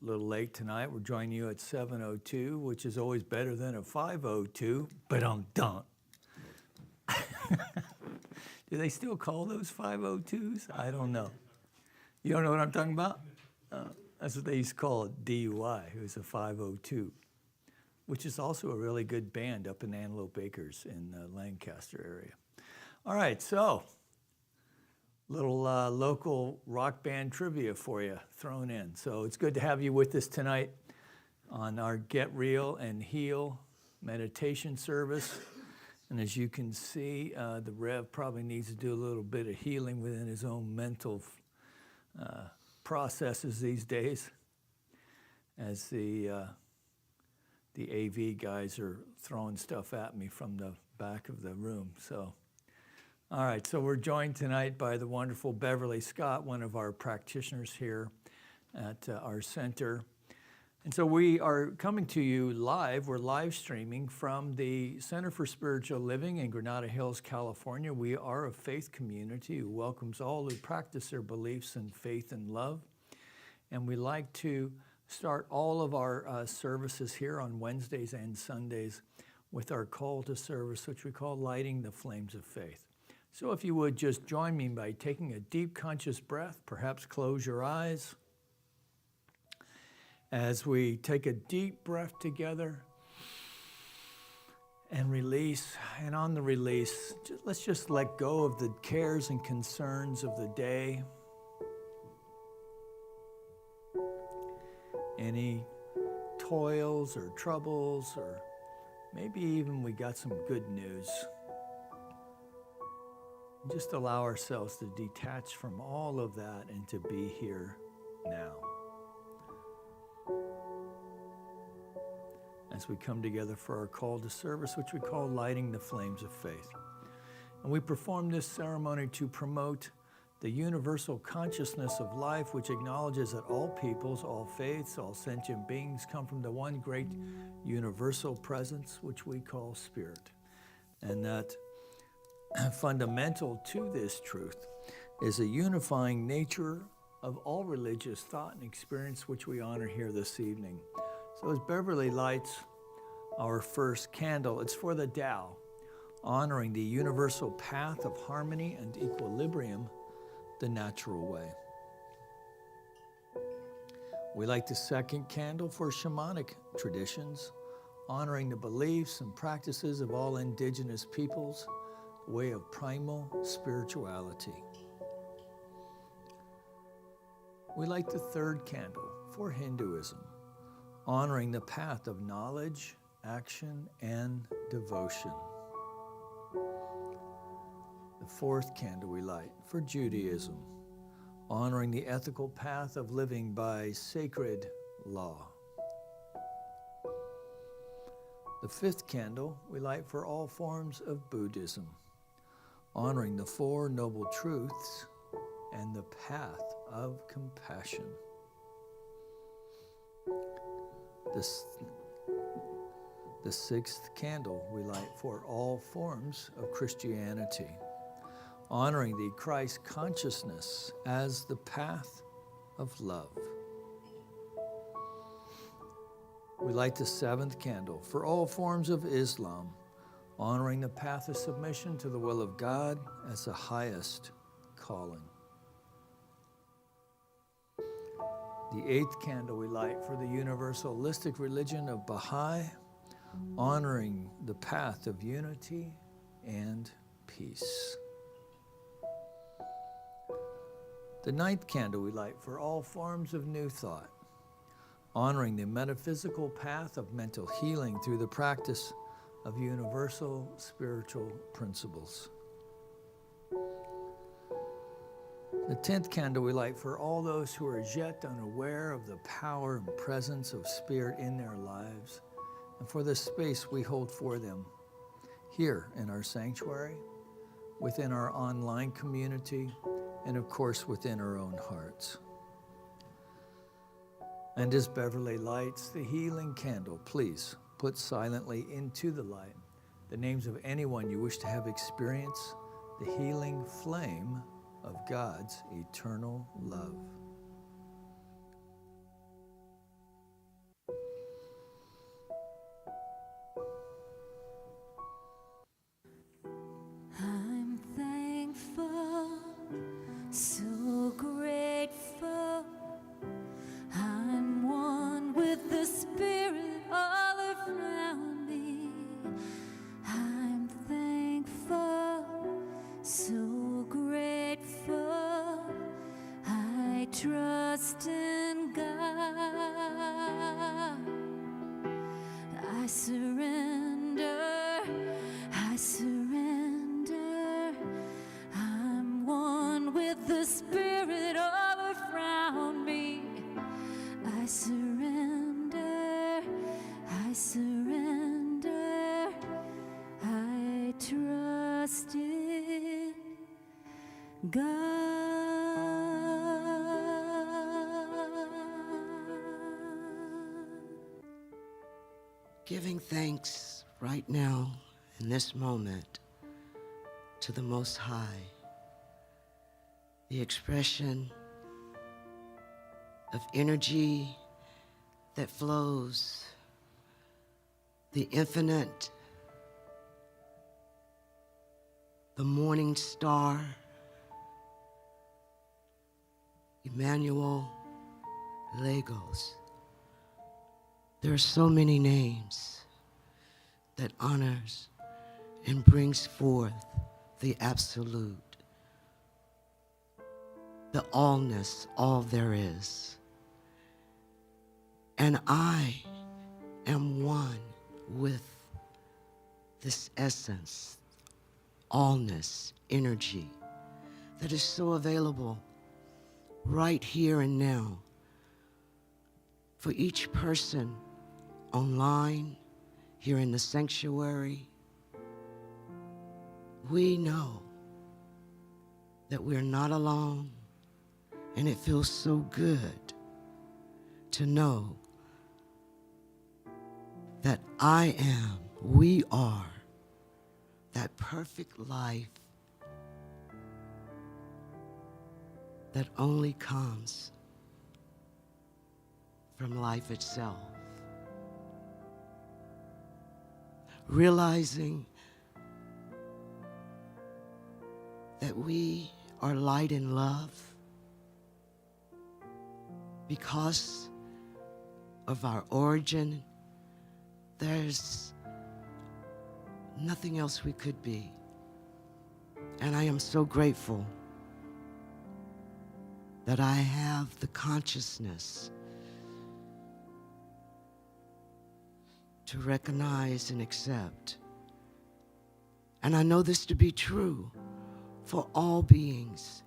little late tonight. We're joining you at 7:02, which is always better than a 5:02, but don't. Do they still call those 5:02s? I don't know. You don't know what I'm talking about? That's what they used to call it, DUI. It was a 5:02, which is also a really good band up in Antelope Acres in the Lancaster area. All right, so little local rock band trivia for you thrown in. So it's good to have you with us tonight on our Get Real and Heal meditation service. And as you can see, the Rev probably needs to do a little bit of healing within his own mental processes these days, as the AV guys are throwing stuff at me from the back of the room. So, all right, so we're joined tonight by the wonderful Beverly Scott, one of our practitioners here at our center. And so we are coming to you live. We're live streaming from the Center for Spiritual Living in Granada Hills, California. We are a faith community who welcomes all who practice their beliefs in faith and love. And we like to start all of our services here on Wednesdays and Sundays with our call to service, which we call Lighting the Flames of Faith. So if you would just join me by taking a deep conscious breath, perhaps close your eyes. As we take a deep breath together and release, and on the release, let's just let go of the cares and concerns of the day. Any toils or troubles, or maybe even we got some good news. Just allow ourselves to detach from all of that and to be here now. As we come together for our call to service, which we call Lighting the Flames of Faith. And we perform this ceremony to promote the universal consciousness of life, which acknowledges that all peoples, all faiths, all sentient beings come from the one great universal presence, which we call Spirit. And that fundamental to this truth is a unifying nature of all religious thought and experience, which we honor here this evening. So as Beverly lights our first candle, it's for the Tao, honoring the universal path of harmony and equilibrium, the natural way. We light the second candle for shamanic traditions, honoring the beliefs and practices of all indigenous peoples, the way of primal spirituality. We light the third candle for Hinduism, honoring the path of knowledge, action, and devotion. The fourth candle we light for Judaism, honoring the ethical path of living by sacred law. The fifth candle we light for all forms of Buddhism, honoring the Four Noble Truths and the path of compassion. The sixth candle we light for all forms of Christianity, honoring the Christ consciousness as the path of love. We light the seventh candle for all forms of Islam, honoring the path of submission to the will of God as the highest calling. The eighth candle we light for the universalistic religion of Baha'i, honoring the path of unity and peace. The ninth candle we light for all forms of New Thought, honoring the metaphysical path of mental healing through the practice of universal spiritual principles. The 10th candle we light for all those who are as yet unaware of the power and presence of Spirit in their lives, and for the space we hold for them here in our sanctuary, within our online community, and of course within our own hearts. And as Beverly lights the healing candle, please put silently into the light the names of anyone you wish to have experience the healing flame of God's eternal love. surrender, I surrender. I'm one with the Spirit all around me. I surrender, I surrender. I trust in God. Giving thanks right now in this moment to the Most High, the expression of energy that flows, the infinite, the morning star, Emmanuel, Lagos. There are so many names that honors and brings forth the absolute, the allness, all there is. And I am one with this essence, allness, energy that is so available right here and now for each person online, here in the sanctuary. We know that we're not alone, and it feels so good to know that I am, we are, that perfect life that only comes from life itself. Realizing that we are light and love because of our origin. There's nothing else we could be. And I am so grateful that I have the consciousness to recognize and accept. And I know this to be true for all beings.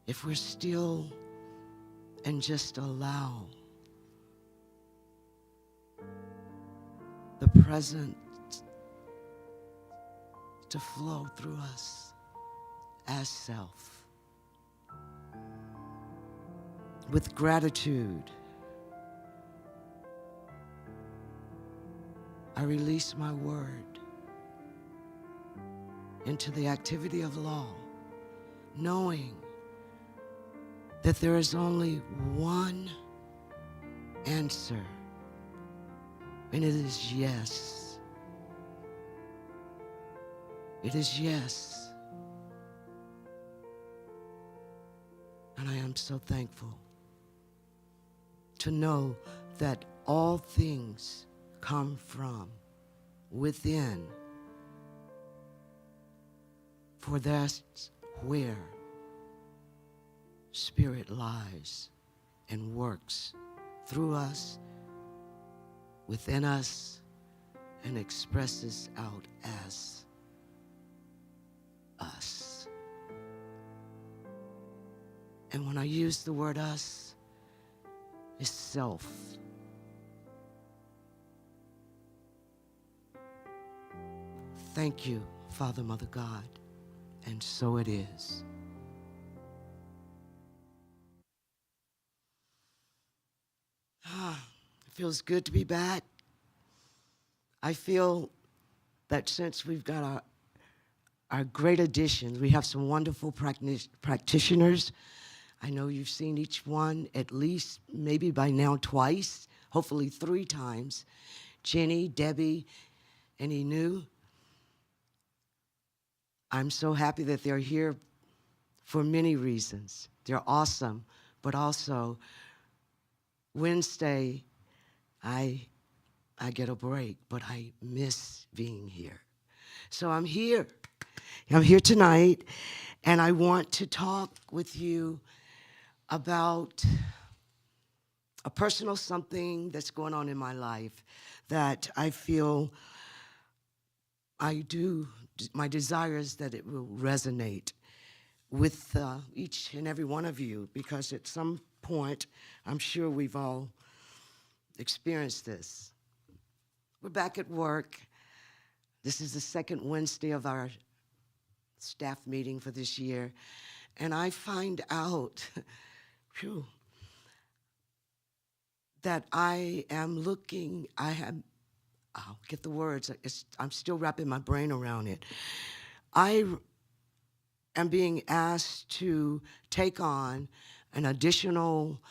If we're still and just allow the present to flow through us as self. With gratitude, I release my word into the activity of law, knowing that there is only one answer, and it is yes. It is yes. And I am so thankful to know that all things come from within, for that's where Spirit lies and works through us, within us, and expresses out as us. And when I use the word us, it's self. Thank you, Father, Mother, God, and so it is. It feels good to be back. I feel that since we've got our great additions, we have some wonderful practitioners. I know you've seen each one at least maybe by now twice, hopefully 3 times. Jenny, Debbie, and Inu. I'm so happy that they're here for many reasons. They're awesome, but also Wednesday, I get a break, but I miss being here. So I'm here. I'm here tonight, and I want to talk with you about a personal something that's going on in my life that I feel my desire is that it will resonate with each and every one of you, because at some point, I'm sure we've all experienced this. We're back at work. This is the second Wednesday of our staff meeting for this year, and I find out phew, that I'll get the words, I'm still wrapping my brain around it. I am being asked to take on an additional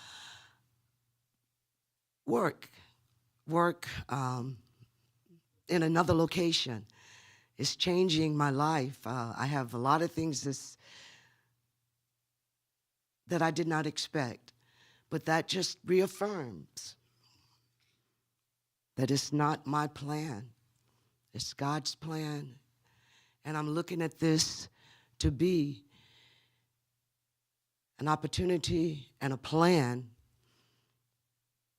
work in another location. It's changing my life. I have a lot of things that I did not expect, but that just reaffirms that it's not my plan, it's God's plan. And I'm looking at this to be an opportunity and a plan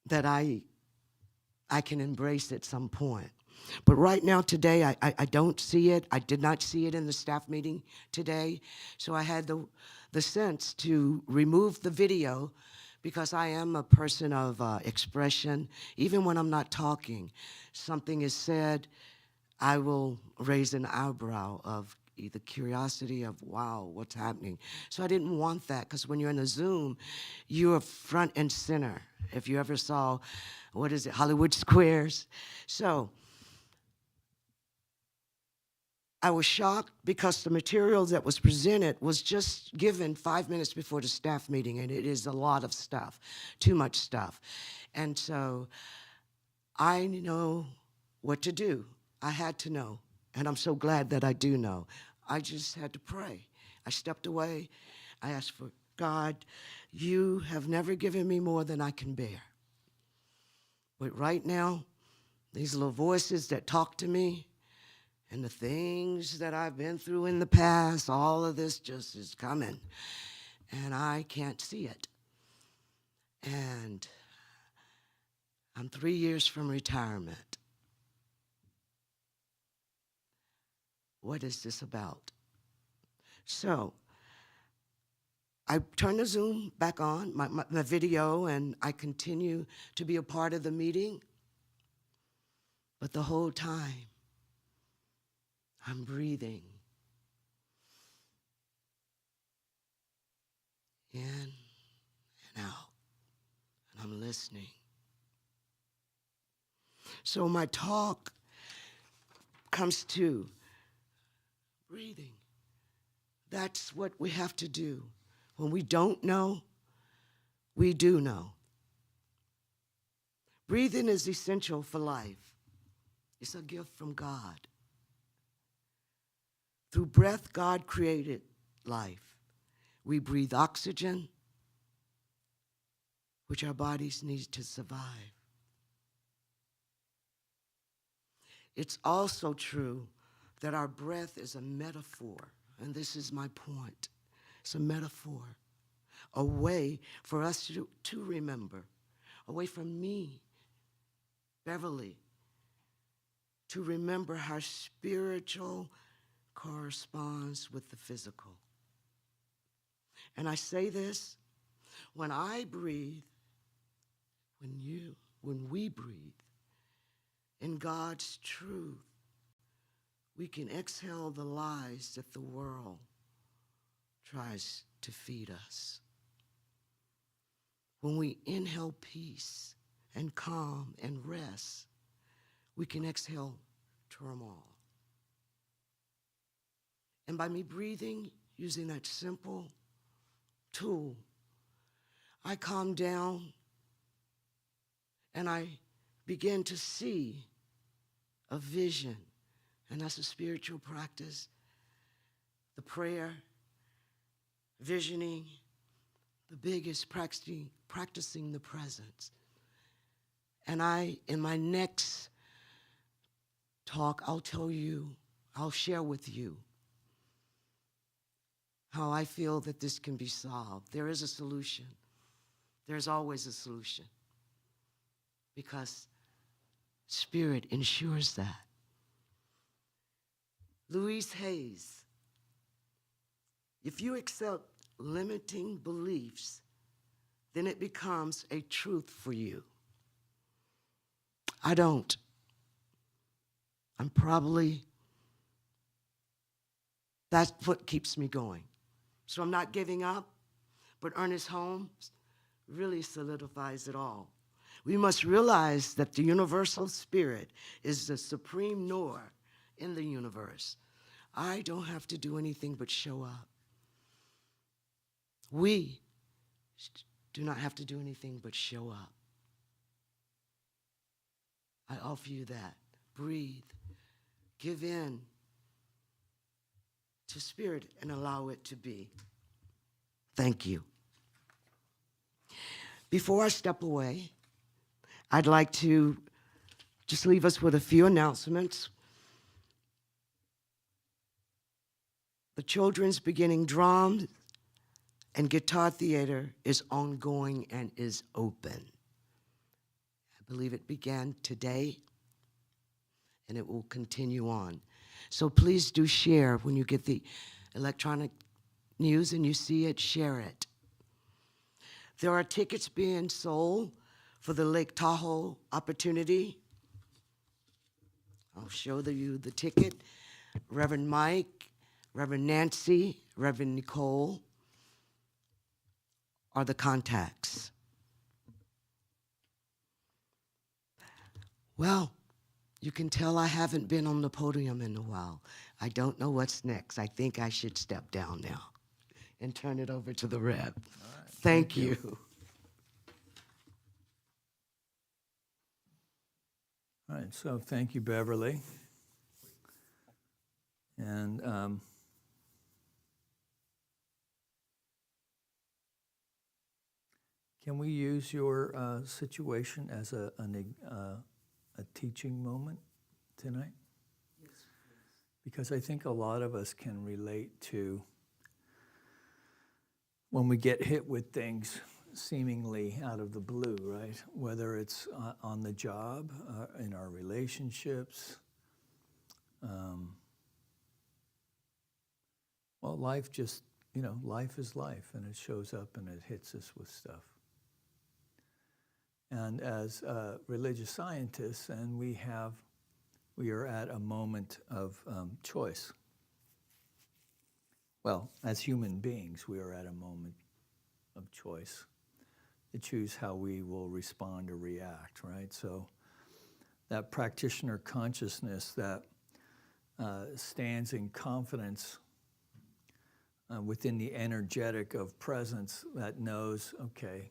that I can embrace at some point. But right now, today, I don't see it. I did not see it in the staff meeting today. So I had the sense to remove the video, because I am a person of expression. Even when I'm not talking, something is said, I will raise an eyebrow of either curiosity of, wow, what's happening? So I didn't want that, because when you're in a Zoom, you're front and center. If you ever saw, what is it, Hollywood Squares? So I was shocked, because the material that was presented was just given 5 minutes before the staff meeting, and it is a lot of stuff, too much stuff. And so I know what to do. I had to know, and I'm so glad that I do know. I just had to pray. I stepped away. I asked for, God, you have never given me more than I can bear. But right now, these little voices that talk to me, and the things that I've been through in the past, all of this just is coming, and I can't see it. And I'm 3 years from retirement. What is this about? So I turn the Zoom back on, my video, and I continue to be a part of the meeting. But the whole time, I'm breathing in and out, and I'm listening. So my talk comes to breathing. That's what we have to do. When we don't know, we do know. Breathing is essential for life. It's a gift from God. Through breath, God created life. We breathe oxygen, which our bodies need to survive. It's also true that our breath is a metaphor, and this is my point. It's a metaphor, a way for us to remember, a way for me, Beverly, to remember how spiritual corresponds with the physical. And I say this, when I breathe, when we breathe in God's truth, we can exhale the lies that the world tries to feed us. When we inhale peace and calm and rest, we can exhale turmoil. And by me breathing, using that simple tool, I calm down and I begin to see a vision. And that's a spiritual practice. The prayer, visioning, the biggest practicing the presence. And in my next talk, I'll share with you how I feel that this can be solved. There is a solution. There's always a solution. because Spirit ensures that. Louise Hayes, if you accept limiting beliefs, then it becomes a truth for you. I don't. That's what keeps me going. So I'm not giving up, but Ernest Holmes really solidifies it all. We must realize that the universal spirit is the supreme knower in the universe. I don't have to do anything but show up. We do not have to do anything but show up. I offer you that. Breathe. Give in to Spirit and allow it to be. Thank you. Before I step away, I'd like to just leave us with a few announcements. The children's beginning drums and guitar theater is ongoing and is open. I believe it began today, and it will continue on. So please do share when you get the electronic news and you see it, share it. There are tickets being sold for the Lake Tahoe opportunity. I'll show you the ticket. Reverend Mike, Reverend Nancy, Reverend Nicole are the contacts. Well, you can tell I haven't been on the podium in a while. I don't know what's next. I think I should step down now and turn it over to the Rev. All right, Thank you. All right, so thank you, Beverly. And can we use your situation as a teaching moment tonight? Yes, please. Because I think a lot of us can relate to when we get hit with things seemingly out of the blue, right? Whether it's on the job, in our relationships. Well, life just, life is life, and it shows up and it hits us with stuff. And as religious scientists, and we are at a moment of choice. Well, as human beings, we are at a moment of choice to choose how we will respond or react, right? So that practitioner consciousness that stands in confidence within the energetic of presence that knows, okay,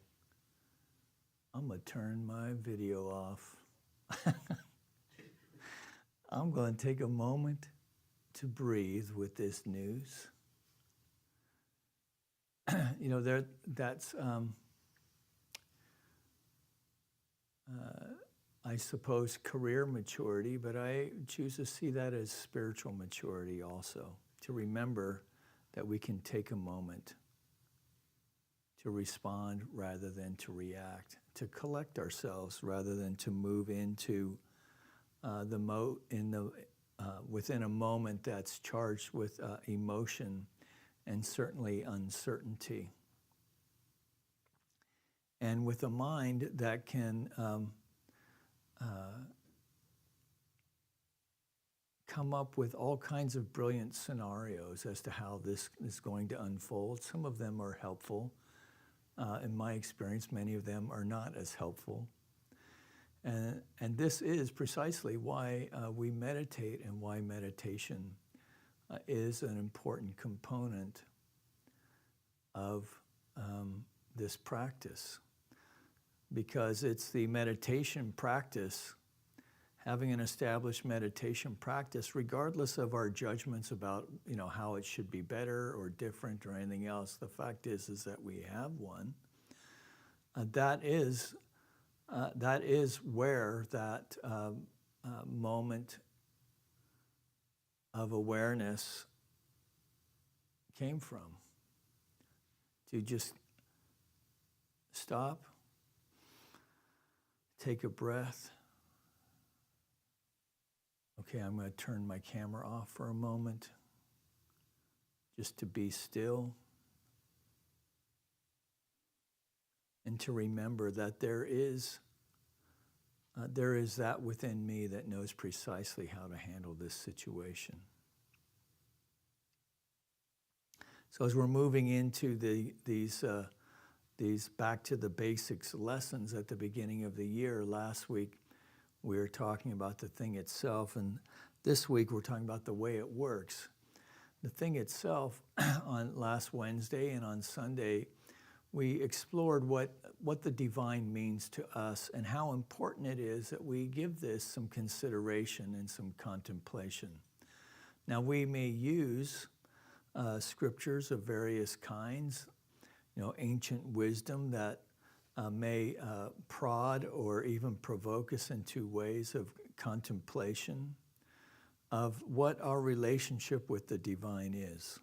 I'm going to turn my video off. I'm going to take a moment to breathe with this news. That's, I suppose, career maturity, but I choose to see that as spiritual maturity also, to remember that we can take a moment to respond rather than to react, to collect ourselves rather than to move into within a moment that's charged with emotion and certainly uncertainty. And with a mind that can come up with all kinds of brilliant scenarios as to how this is going to unfold. Some of them are helpful. In my experience, many of them are not as helpful. And this is precisely why we meditate and why meditation is an important component of this practice. Because it's the meditation practice, having an established meditation practice, regardless of our judgments about how it should be better or different or anything else, the fact is that we have one. That is where that moment of awareness came from. To just stop, Take a breath. Okay, I'm going to turn my camera off for a moment, just to be still and to remember that there is that within me that knows precisely how to handle this situation. So as we're moving into these back to the basics lessons at the beginning of the year, last week we were talking about the thing itself, and this week we're talking about the way it works. The thing itself, on last Wednesday and on Sunday, we explored what the divine means to us and how important it is that we give this some consideration and some contemplation. Now, we may use scriptures of various kinds, ancient wisdom that may prod or even provoke us into ways of contemplation of what our relationship with the divine is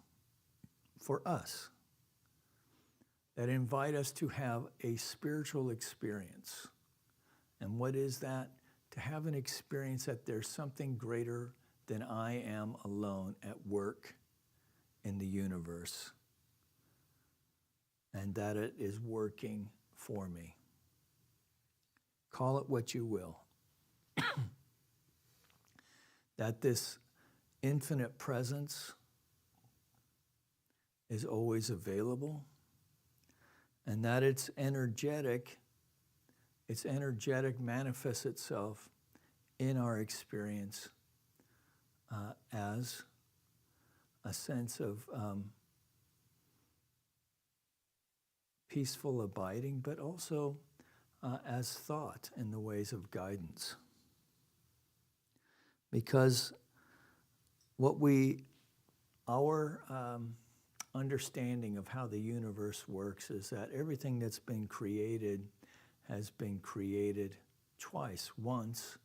for us, that invite us to have a spiritual experience. And what is that? To have an experience that there's something greater than I am alone at work in the universe, and that it is working for me. Call it what you will. That this infinite presence is always available, and that it's energetic manifests itself in our experience as a sense of peaceful abiding, but also as thought in the ways of guidance. Because our understanding of how the universe works is that everything that's been created has been created twice. Once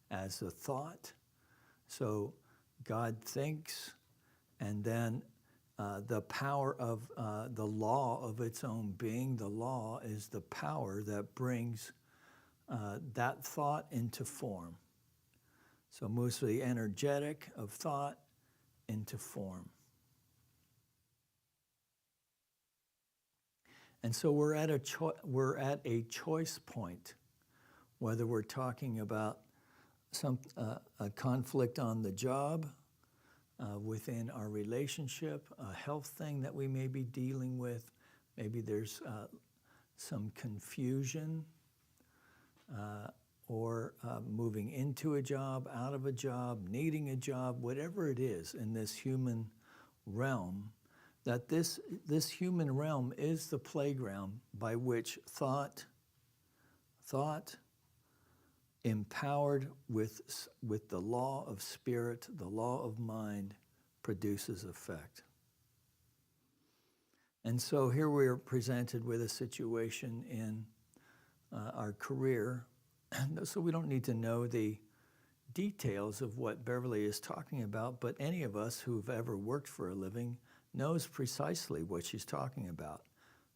as a thought, so God thinks, and then the power of the law of its own being, the law is the power that brings that thought into form. So moves the energetic of thought into form. And so we're at a choice point, whether we're talking about a conflict on the job, within our relationship, a health thing that we may be dealing with. Maybe there's some confusion, or moving into a job, out of a job, needing a job, whatever it is in this human realm, that this human realm is the playground by which thought empowered with the law of spirit, the law of mind, produces effect. And so here we are presented with a situation in our career, so we don't need to know the details of what Beverly is talking about, but any of us who've ever worked for a living knows precisely what she's talking about.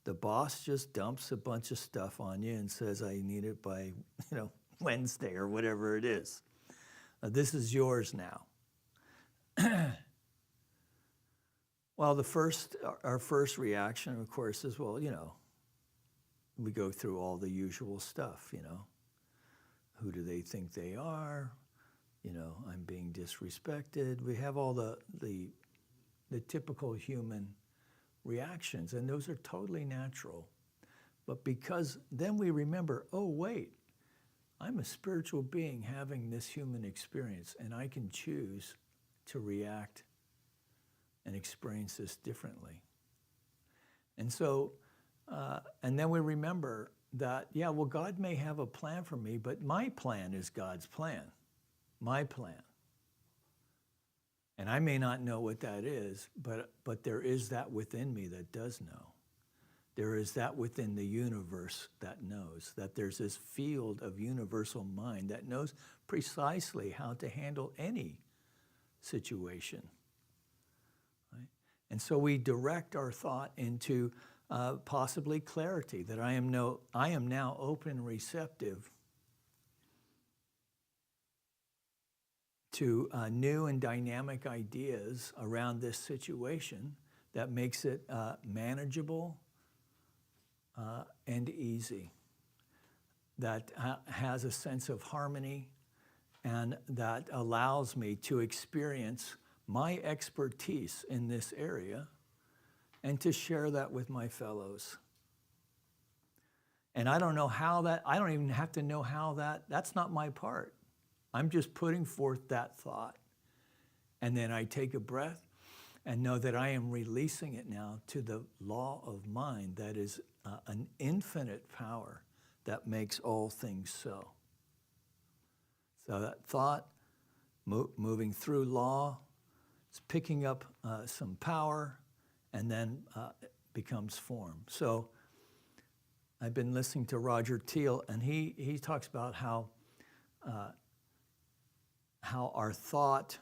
The boss just dumps a bunch of stuff on you and says, I need it by, Wednesday or whatever it is. This is yours now. Well, our first reaction, of course, is, well, we go through all the usual stuff, Who do they think they are? I'm being disrespected. We have all the typical human reactions, and those are totally natural. But because then we remember, oh, wait, I'm a spiritual being having this human experience, and I can choose to react and experience this differently. And so, and then we remember that, God may have a plan for me, but my plan is God's plan, my plan. And I may not know what that is, but there is that within me that does know. There is that within the universe that knows, that there's this field of universal mind that knows precisely how to handle any situation. Right? And so we direct our thought into possibly clarity, that I am now open and receptive to new and dynamic ideas around this situation that makes it manageable and easy, that has a sense of harmony, and that allows me to experience my expertise in this area and to share that with my fellows. And I don't know how that, I don't even have to know how that's not my part. I'm just putting forth that thought. And then I take a breath and know that I am releasing it now to the law of mind that is an infinite power that makes all things so. So that thought, moving through law, it's picking up some power, and then it becomes form. So I've been listening to Roger Teal, and he talks about how our thought,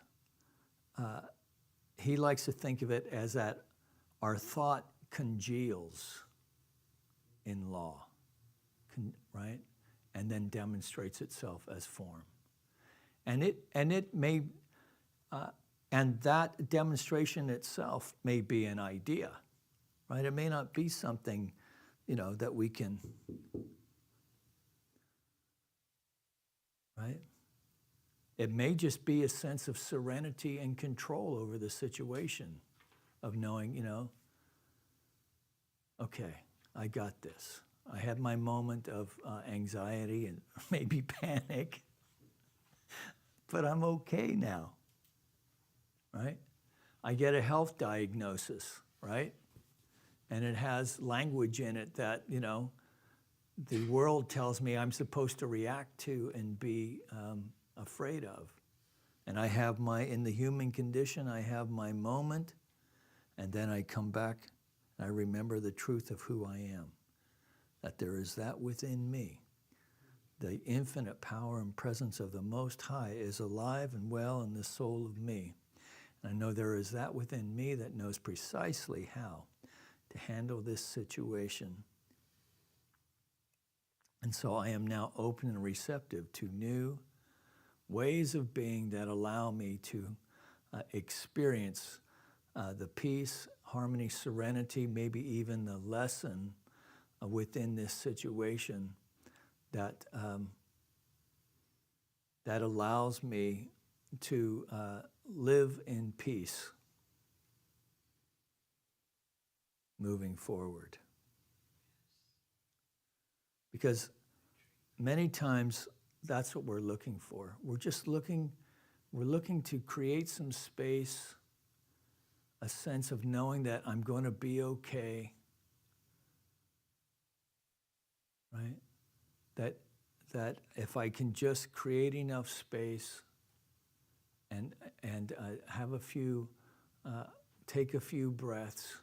he likes to think of it as that our thought congeals in law, right? And then demonstrates itself as form. And it may, and that demonstration itself may be an idea, right? It may not be something, that we can, right? It may just be a sense of serenity and control over the situation, of knowing, okay, I got this. I had my moment of anxiety and maybe panic, but I'm okay now, right? I get a health diagnosis, right? And it has language in it that, the world tells me I'm supposed to react to and be afraid of. And I have in the human condition, I have my moment, and then I come back and I remember the truth of who I am, that there is that within me. The infinite power and presence of the Most High is alive and well in the soul of me. And I know there is that within me that knows precisely how to handle this situation. And so I am now open and receptive to new ways of being that allow me to experience the peace, harmony, serenity, maybe even the lesson within this situation that allows me to live in peace moving forward. Because many times that's what we're looking for. We're looking to create some space, a sense of knowing that I'm going to be okay, right? That if I can just create enough space and have a few, take a few breaths,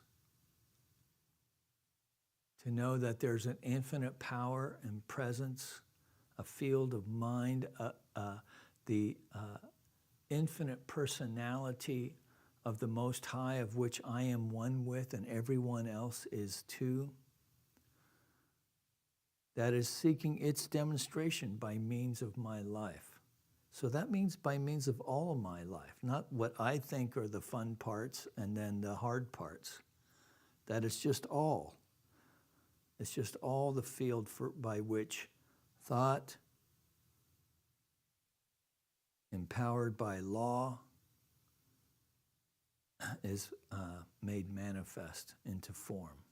to know that there's an infinite power and presence, a field of mind, the infinite personality of the Most High, of which I am one with and everyone else is too, that is seeking its demonstration by means of my life. So that means by means of all of my life, not what I think are the fun parts and then the hard parts. That is just all. It's just all the field by which thought, empowered by law, is made manifest into form.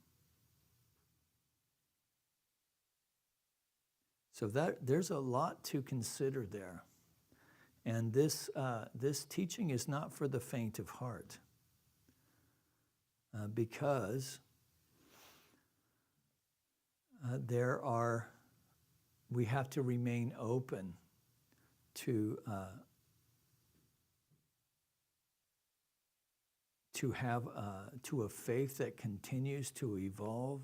So there's a lot to consider there. And this teaching is not for the faint of heart, because we have to remain open to a faith that continues to evolve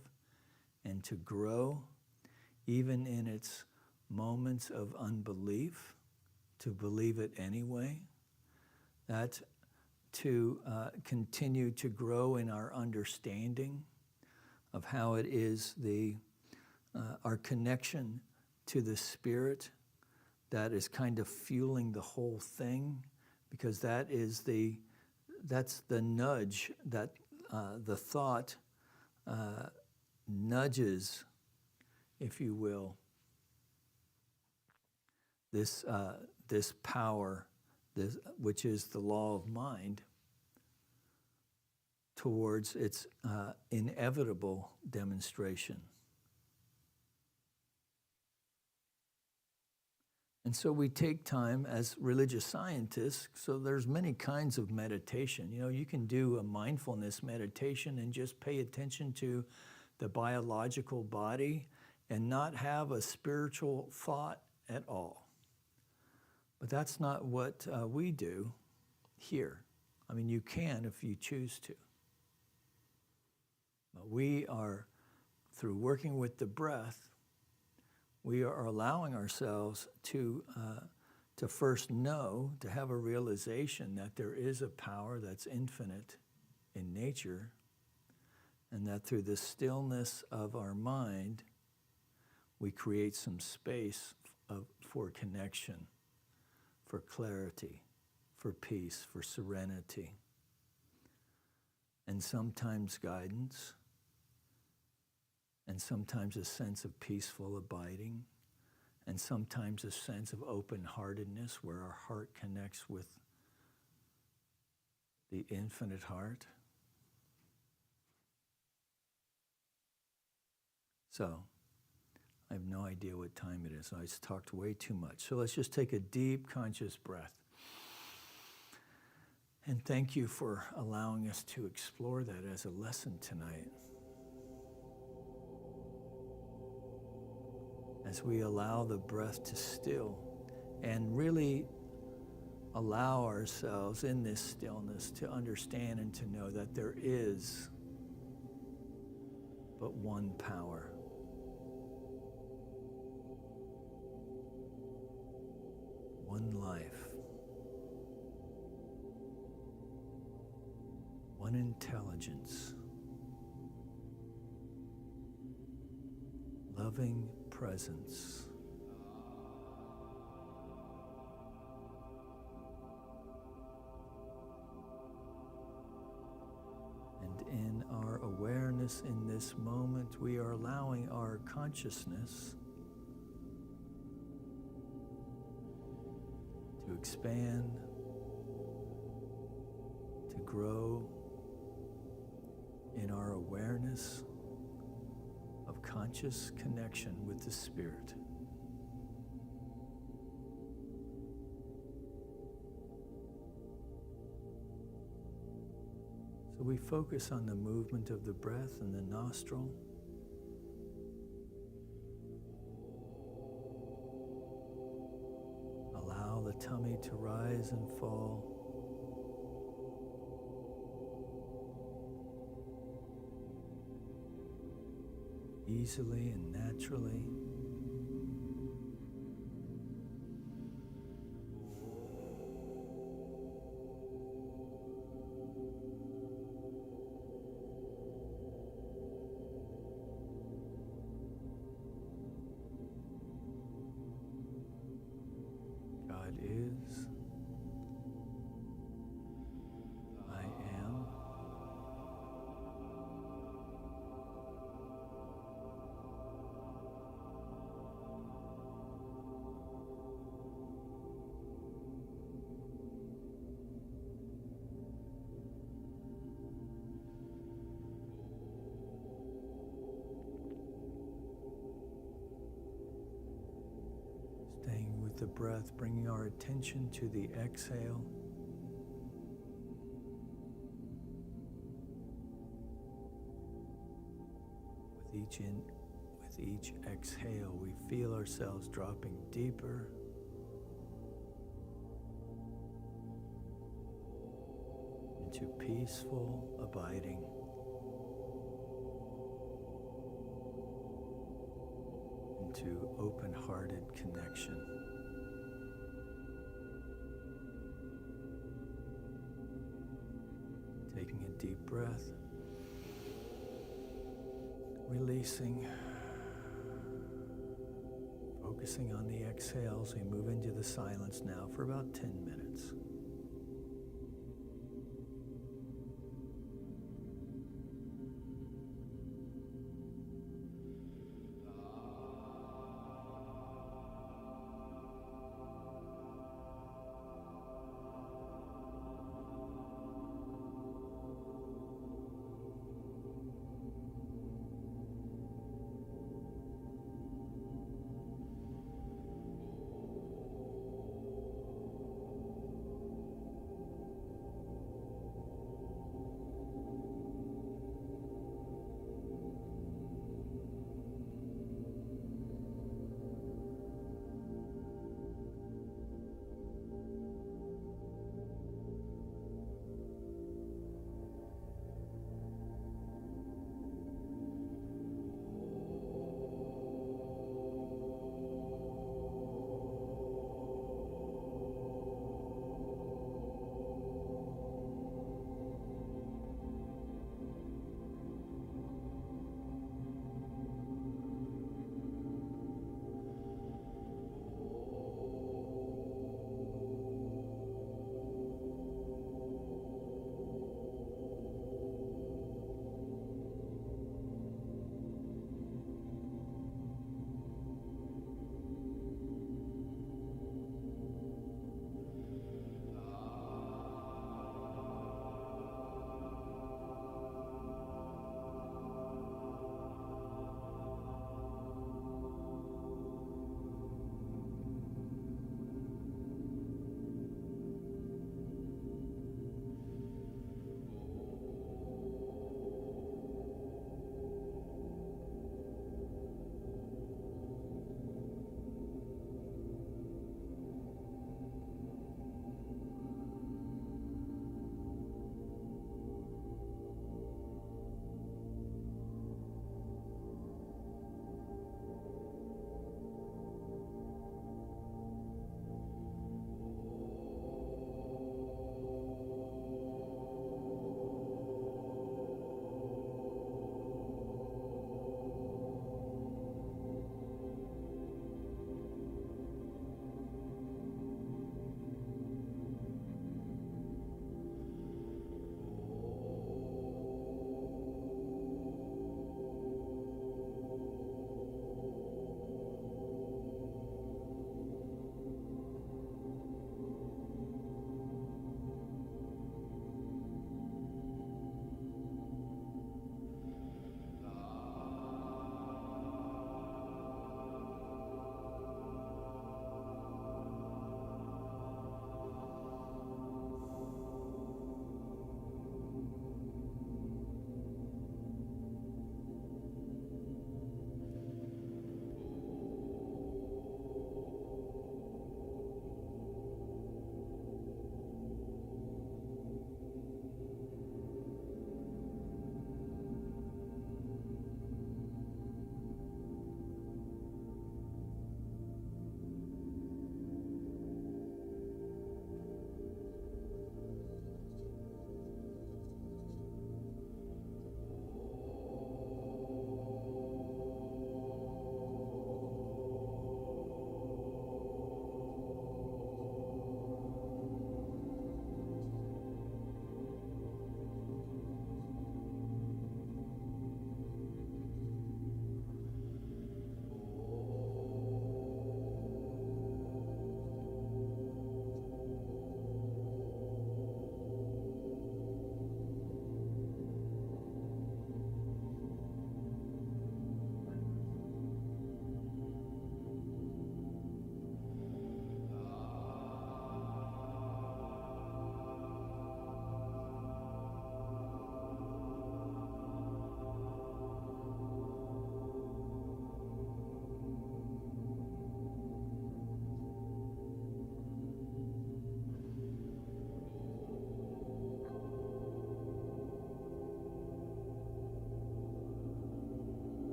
and to grow, even in its moments of unbelief, to believe it anyway, that to continue to grow in our understanding of how it is our connection to the Spirit that is kind of fueling the whole thing, because that's the nudge that the thought nudges, if you will, this power, which is the law of mind, towards its inevitable demonstration. And so we take time as religious scientists, so there's many kinds of meditation. You know, you can do a mindfulness meditation and just pay attention to the biological body and not have a spiritual thought at all. But that's not what we do here. I mean, you can if you choose to. But we are, through working with the breath, we are allowing ourselves to first know, to have a realization that there is a power that's infinite in nature, and that through the stillness of our mind, we create some space for connection, for clarity, for peace, for serenity, and sometimes guidance, and sometimes a sense of peaceful abiding, and sometimes a sense of open-heartedness where our heart connects with the infinite heart. So, I have no idea what time it is. I just talked way too much. So let's just take a deep, conscious breath. And thank you for allowing us to explore that as a lesson tonight. As we allow the breath to still and really allow ourselves in this stillness to understand and to know that there is but one power. One life. One intelligence. Loving presence. And in our awareness in this moment, we are allowing our consciousness to expand, to grow in our awareness of conscious connection with the Spirit. So we focus on the movement of the breath in the nostril. Allow the tummy to rise and fall. Easily and naturally. God is. I am. Staying with the breath, bringing our attention to the exhale. With each exhale, we feel ourselves dropping deeper into peaceful abiding. Into open-hearted connection. Taking a deep breath, releasing, focusing on the exhales. We move into the silence now for about 10 minutes.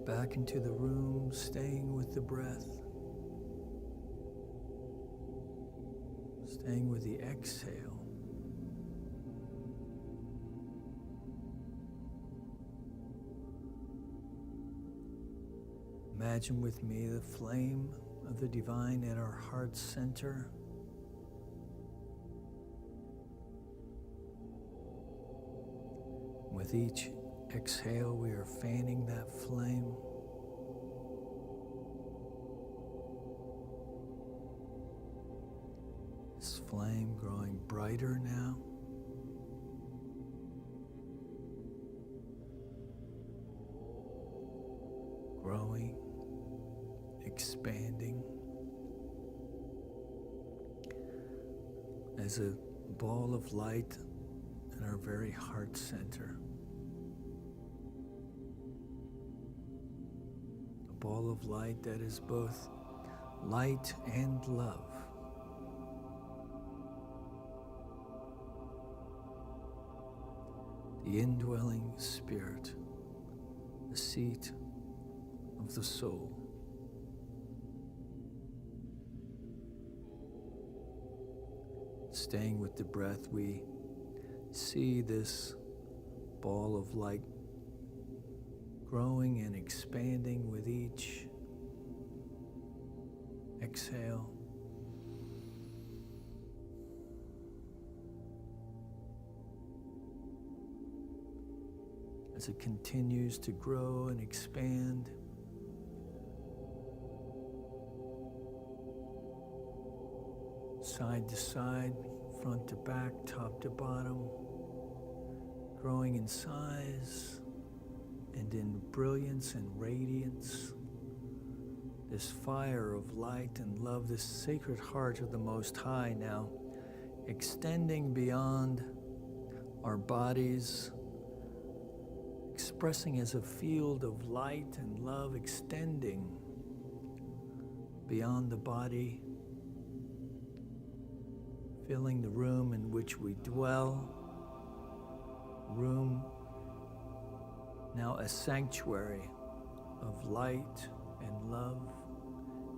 back into the room, staying with the breath, staying with the exhale. Imagine with me the flame of the divine at our heart center. With each exhale, we are fanning that flame. This flame growing brighter now. Growing, expanding as a ball of light in our very heart center. A ball of light that is both light and love. The indwelling spirit, the seat of the soul. Staying with the breath, we see this ball of light growing and expanding with each exhale. As it continues to grow and expand, side to side, front to back, top to bottom, growing in size and in brilliance and radiance. This fire of light and love, this sacred heart of the Most High now extending beyond our bodies, expressing as a field of light and love, extending beyond the body, filling the room in which we dwell, room now a sanctuary of light and love,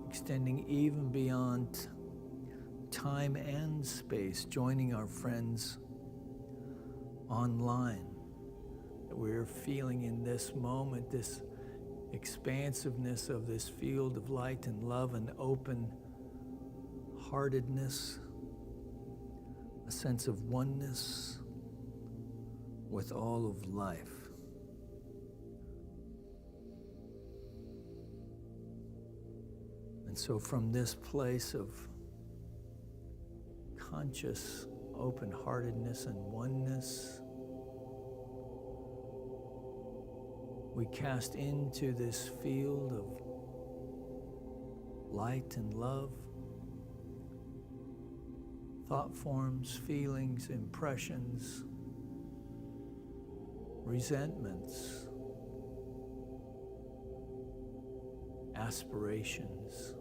extending even beyond time and space, joining our friends online, that we're feeling in this moment, this expansiveness of this field of light and love and open-heartedness, a sense of oneness with all of life. And so from this place of conscious open-heartedness and oneness, we cast into this field of light and love, thought forms, feelings, impressions, resentments, aspirations,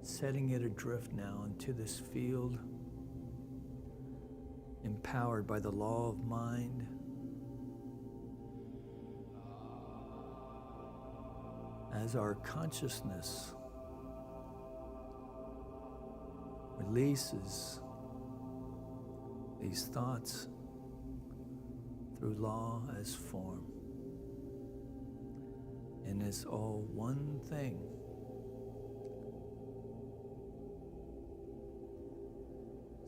setting it adrift now into this field, empowered by the law of mind, as our consciousness releases these thoughts through law as form. And it's all one thing.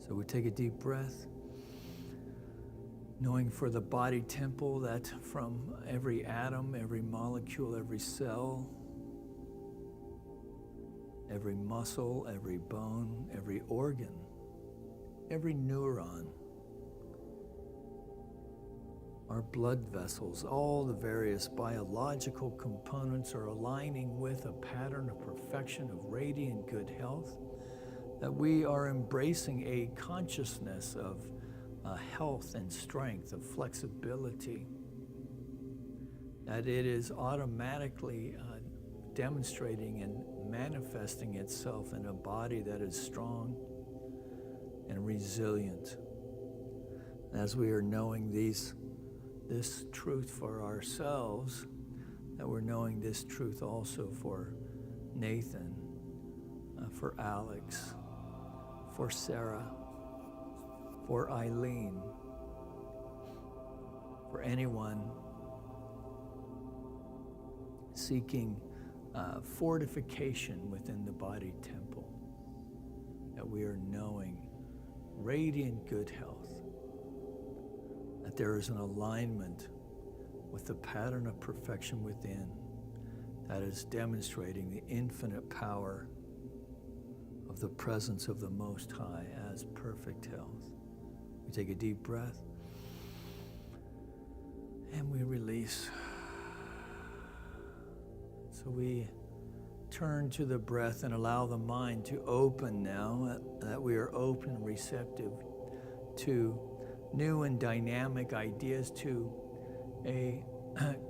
So we take a deep breath, knowing for the body temple that from every atom, every molecule, every cell, every muscle, every bone, every organ, every neuron, our blood vessels, all the various biological components are aligning with a pattern of perfection, of radiant good health, that we are embracing a consciousness of health and strength, of flexibility, that it is automatically demonstrating and manifesting itself in a body that is strong and resilient. As we are knowing these this truth for ourselves, that we're knowing this truth also for Nathan, for Alex, for Sarah, for Eileen, for anyone seeking fortification within the body temple, that we are knowing radiant good health, that there is an alignment with the pattern of perfection within that is demonstrating the infinite power of the presence of the Most High as perfect health. We take a deep breath and we release. So we turn to the breath and allow the mind to open now, that we are open and receptive to new and dynamic ideas, to a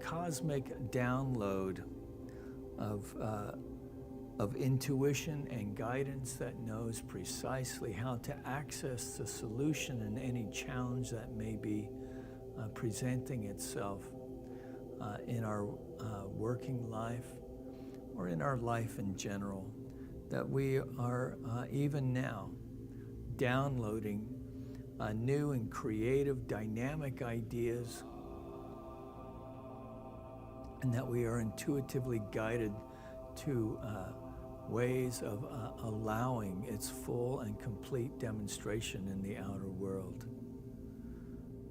cosmic download of intuition and guidance that knows precisely how to access the solution in any challenge that may be presenting itself in our working life or in our life in general, that we are even now downloading new and creative, dynamic ideas, and that we are intuitively guided to ways of allowing its full and complete demonstration in the outer world.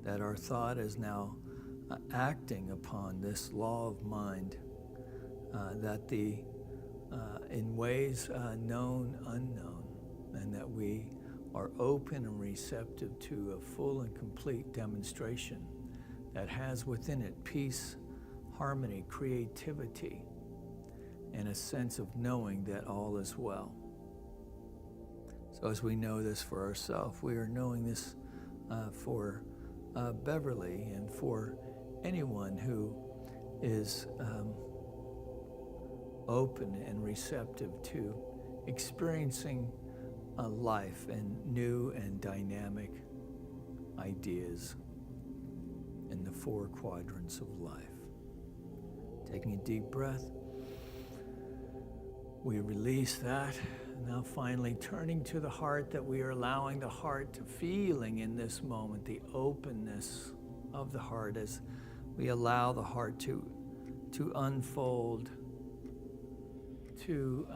That our thought is now acting upon this law of mind, that in ways known, unknown, and that we are open and receptive to a full and complete demonstration that has within it peace, harmony, creativity, and a sense of knowing that all is well. So as we know this for ourselves, we are knowing this for Beverly and for anyone who is open and receptive to experiencing a life and new and dynamic ideas in the four quadrants of life. Taking a deep breath, we release that. Now finally turning to the heart, that we are allowing the heart to feeling in this moment, the openness of the heart as we allow the heart to unfold, to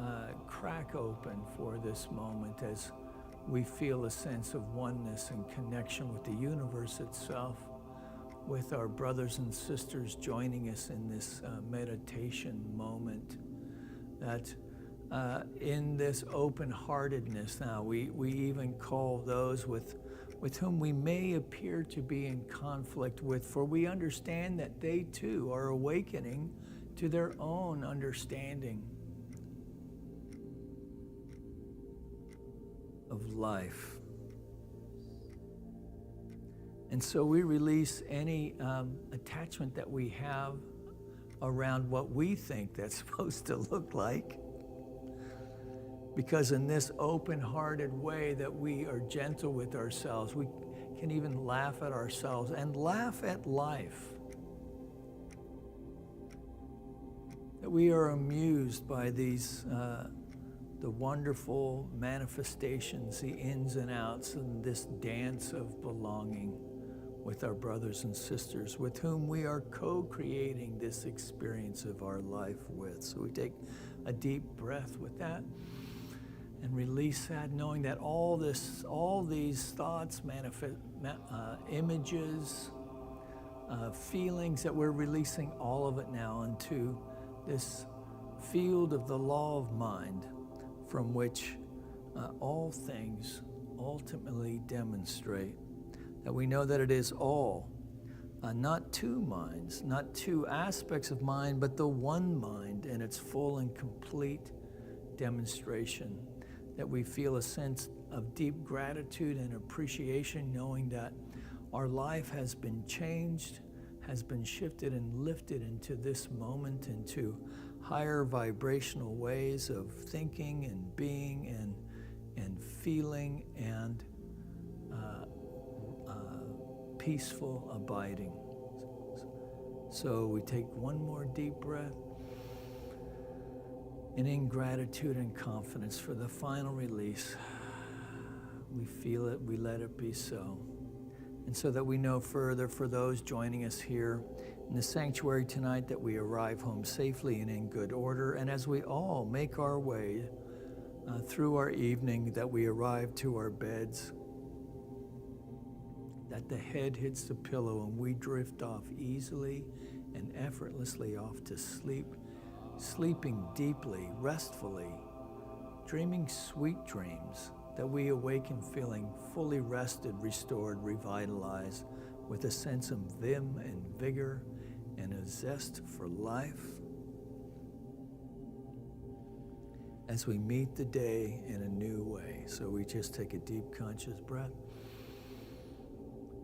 crack open for this moment as we feel a sense of oneness and connection with the universe itself, with our brothers and sisters joining us in this meditation moment, that in this open-heartedness now, we even call those with whom we may appear to be in conflict with, for we understand that they too are awakening to their own understanding of life. And so we release any attachment that we have around what we think that's supposed to look like. Because in this open-hearted way that we are gentle with ourselves, we can even laugh at ourselves and laugh at life. That we are amused by these, the wonderful manifestations, the ins and outs, and this dance of belonging with our brothers and sisters with whom we are co-creating this experience of our life with. So we take a deep breath with that and release that, knowing that all these thoughts, images, feelings, that we're releasing all of it now into this field of the law of mind, from which all things ultimately demonstrate. That we know that it is all, not two minds, not two aspects of mind, but the one mind in its full and complete demonstration. That we feel a sense of deep gratitude and appreciation, knowing that our life has been changed, has been shifted and lifted into this moment, into higher vibrational ways of thinking and being and feeling and peaceful abiding. So we take one more deep breath. And in gratitude and confidence for the final release, we feel it, we let it be so. And so that we know further for those joining us here in the sanctuary tonight that we arrive home safely and in good order. And as we all make our way through our evening, that we arrive to our beds, that the head hits the pillow and we drift off easily and effortlessly off to sleep, sleeping deeply, restfully, dreaming sweet dreams, that we awaken feeling fully rested, restored, revitalized, with a sense of vim and vigor and a zest for life. As we meet the day in a new way. So we just take a deep conscious breath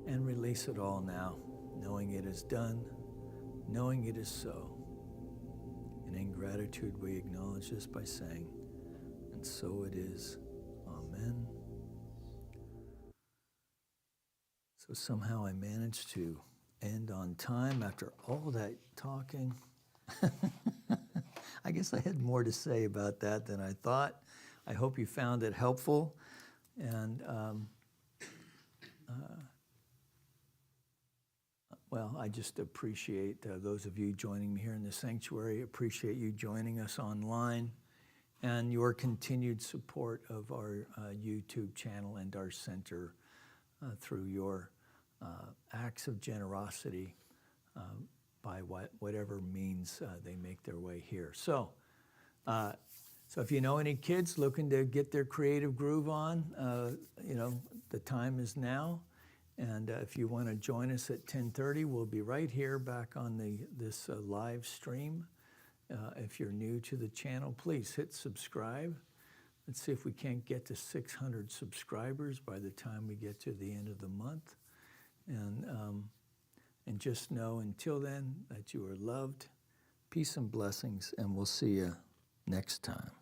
and release it all now, knowing it is done, knowing it is so. And in gratitude, we acknowledge this by saying, and so it is. Amen. So somehow I managed to end on time after all that talking. I guess I had more to say about that than I thought. I hope you found it helpful. And well, I just appreciate those of you joining me here in the sanctuary. Appreciate you joining us online and your continued support of our YouTube channel and our center through your acts of generosity by whatever means they make their way here. So if you know any kids looking to get their creative groove on, the time is now. And if you want to join us at 10:30, we'll be right here back on this live stream. If you're new to the channel, please hit subscribe. Let's see if we can't get to 600 subscribers by the time we get to the end of the month. And just know until then that you are loved. Peace and blessings, and we'll see you next time.